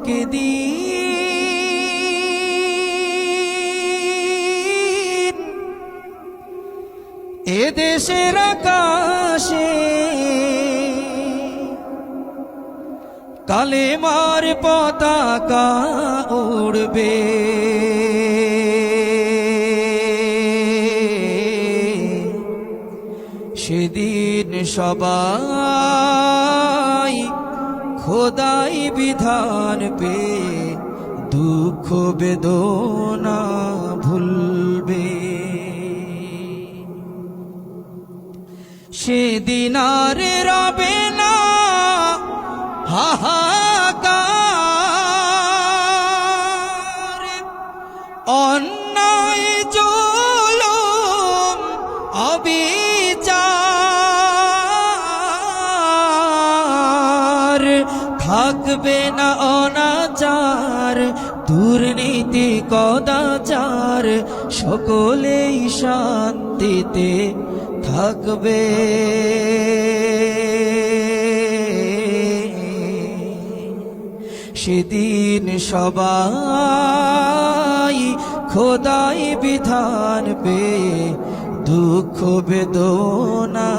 একদিন এ দেশের আকাশে কালেমার পতাকা উড়বে। সেদিন সবাই খোদাই বিধান পে দুঃখ বেদনা ভুলবে। সেদিন আর রবে না হাহাকার, অন্যায় জুলুম অবিচার, থাকবে না অনাচার দুর্নীতি কদাচার, সকলেই শান্তিতে থাকবে। সেদিন সবাই খোদাই বিধান পে দুঃখ বেদনা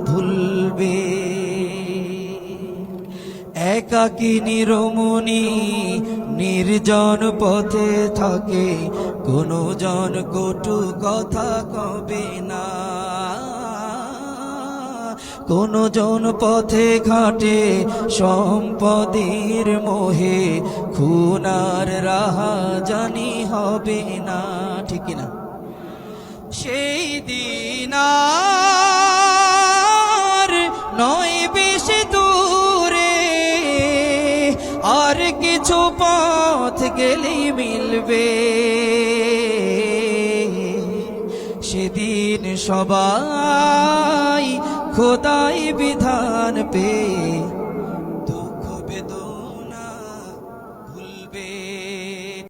ভুলবে। একাকিনী রমণী নির্জন পথে থাকে, কোনো জন কটু কথা কবে না। কোন জন পথে ঘাটে সম্পদের মোহে, খুনার রাহা জানি হবে না, ঠিক না? সেই দিন আর নয় বেশি দূরে, আর কিছু পথ গেলেই মিলবে। সেদিন সবাই খোদাই বিধান পে